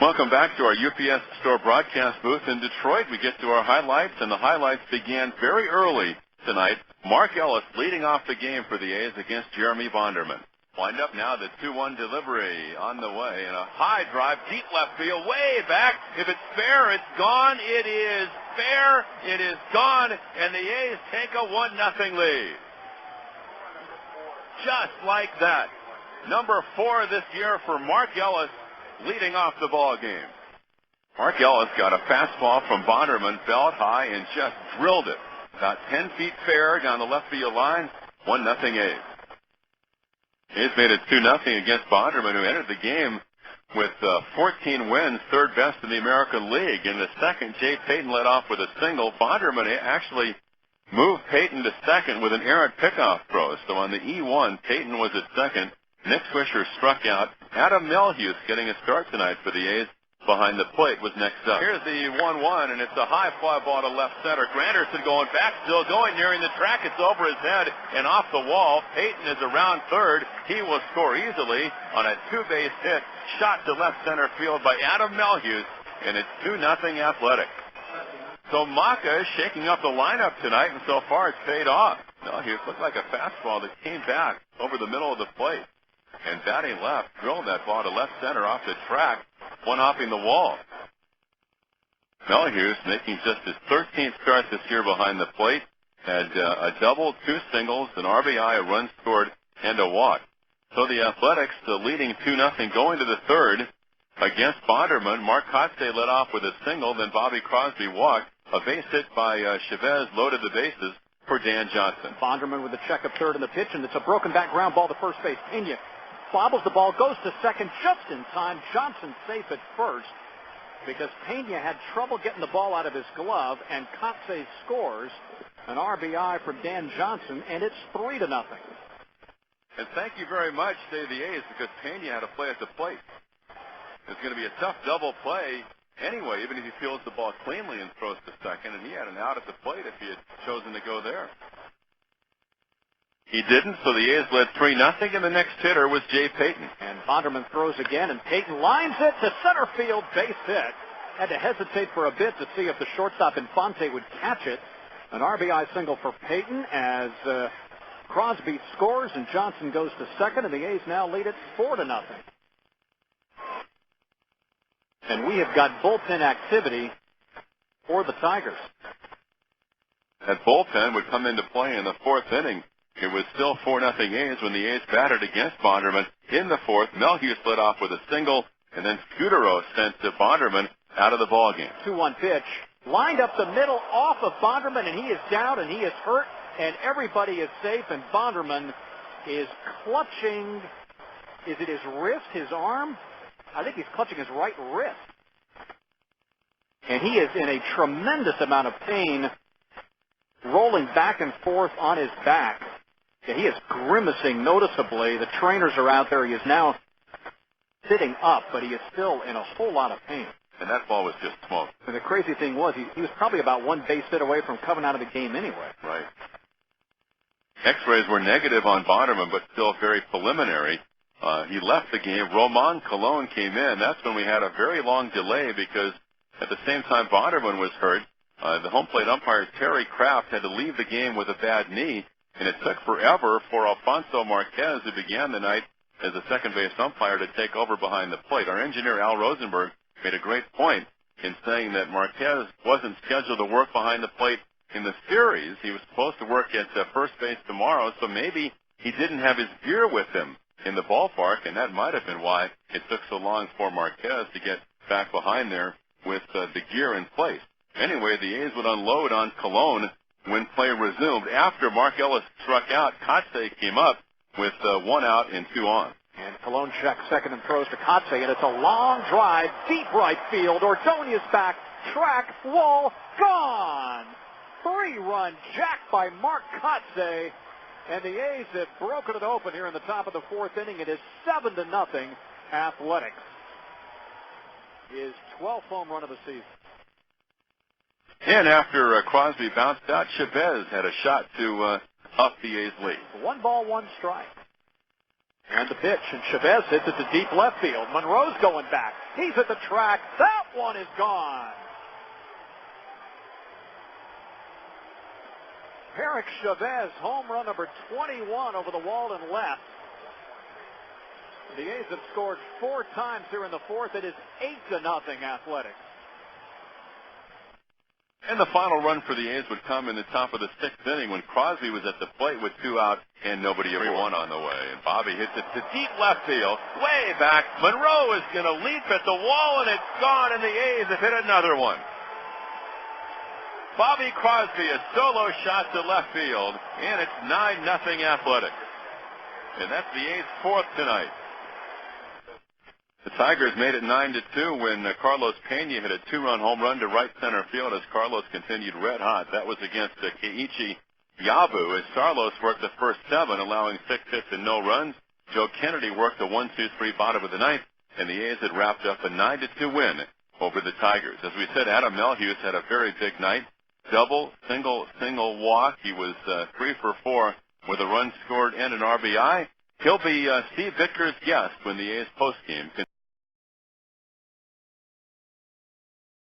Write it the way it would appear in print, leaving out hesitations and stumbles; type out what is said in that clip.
Welcome back to our UPS Store broadcast booth in Detroit. We get to our highlights, and the highlights began very early tonight. Mark Ellis leading off the game for the A's against Jeremy Bonderman. Wind up now, the 2-1 delivery on the way, and a high drive, deep left field, way back. If it's fair, it's gone. It is fair. It is gone, and the A's take a 1-0 lead. Just like that. Number 4 this year for Mark Ellis, leading off the ball game. Mark Ellis got a fastball from Bonderman, fell high, and just drilled it. About 10 feet fair down the left field line, 1-0 A's. A's made it 2-0 against Bonderman, who entered the game with 14 wins, third best in the American League. In the second, Jay Payton led off with a single. Bonderman actually moved Payton to second with an errant pickoff throw. So on the E1, Payton was at second. Nick Swisher struck out. Adam Melhuse getting a start tonight for the A's behind the plate was next up. Here's the 1-1, and it's a high fly ball to left center. Granderson going back, still going, nearing the track. It's over his head and off the wall. Payton is around third. He will score easily on a 2-base hit. Shot to left center field by Adam Melhuse, and it's 2-0 Athletic. So Maka is shaking up the lineup tonight, and so far it's paid off. Melhuse looked like a fastball that came back over the middle of the plate. And batting left, drilled that ball to left center off the track, one-hopping the wall. Melhuse making just his 13th start this year behind the plate, had a double, 2 singles, an RBI, a run scored, and a walk. So the Athletics leading 2-0 going to the third against Bonderman. Mark Kotze led off with a single, then Bobby Crosby walked. A base hit by Chavez loaded the bases for Dan Johnson. Bonderman with a check of third in the pitch, and it's a broken back ground ball to first base. Pena bobbles the ball, goes to second just in time. Johnson safe at first because Pena had trouble getting the ball out of his glove, and Kotze scores an RBI from Dan Johnson, and it's 3-0. And thank you very much, say the A's, because Pena had to play at the plate. It's going to be a tough double play anyway, even if he fields the ball cleanly and throws to second, and he had an out at the plate if he had chosen to go there. He didn't, so the A's led 3-0, and the next hitter was Jay Payton. And Bonderman throws again, and Payton lines it to center field, base hit. Had to hesitate for a bit to see if the shortstop Infante would catch it. An RBI single for Payton as Crosby scores, and Johnson goes to second, and the A's now lead it 4-0. And we have got bullpen activity for the Tigers. That bullpen would come into play in the fourth inning. It was still 4-0 A's when the A's batted against Bonderman. In the fourth, Melhuse led off with a single, and then Scudero sent to Bonderman out of the ballgame. 2-1 pitch. Lined up the middle off of Bonderman, and he is down, and he is hurt, and everybody is safe, and Bonderman is clutching, is it his wrist, his arm? I think he's clutching his right wrist. And he is in a tremendous amount of pain, rolling back and forth on his back. Yeah, he is grimacing noticeably. The trainers are out there. He is now sitting up, but he is still in a whole lot of pain. And that ball was just smoke. And the crazy thing was he was probably about one base hit away from coming out of the game anyway. Right. X-rays were negative on Bonderman, but still very preliminary. He left the game. Roman Colon came in. That's when we had a very long delay because at the same time Bonderman was hurt, the home plate umpire, Terry Kraft, had to leave the game with a bad knee, and it took forever for Alfonso Marquez, who began the night as a second base umpire, to take over behind the plate. Our engineer, Al Rosenberg, made a great point in saying that Marquez wasn't scheduled to work behind the plate in the series. He was supposed to work at first base tomorrow, so maybe he didn't have his gear with him in the ballpark, and that might have been why it took so long for Marquez to get back behind there with the gear in place. Anyway, the A's would unload on Colon when play resumed. After Mark Ellis struck out, Kotze came up with 1 out and 2 on. And Colon checks second and throws to Kotze, and it's a long drive, deep right field. Ordonez back, track, wall, gone. 3-run jack by Mark Kotze, and the A's have broken it open here in the top of the fourth inning. It is 7-0 Athletics. His 12th home run of the season. And after Crosby bounced out, Chavez had a shot to up the A's lead. 1 ball, 1 strike. And the pitch, and Chavez hits it to deep left field. Monroe's going back. He's at the track. That one is gone. Eric Chavez, home run number 21 over the wall and left. The A's have scored 4 times here in the fourth. It is 8-0 Athletics. And the final run for the A's would come in the top of the 6th inning when Crosby was at the plate with 2 out and nobody ever won on the way. And Bobby hits it to deep left field, way back. Monroe is going to leap at the wall, and it's gone, and the A's have hit another one. Bobby Crosby, a solo shot to left field, and it's 9-0 Athletics. And that's the A's 4th tonight. The Tigers made it 9-2 when Carlos Pena hit a 2-run home run to right center field as Carlos continued red hot. That was against Keiichi Yabu as Carlos worked the first 7, allowing 6 hits and no runs. Joe Kennedy worked the 1-2-3 bottom of the 9th, and the A's had wrapped up a 9-2 win over the Tigers. As we said, Adam Melhuse had a very big night. Double, single walk. He was 3 for 4 with a run scored and an RBI. He'll be Steve Vicker's guest when the A's postgame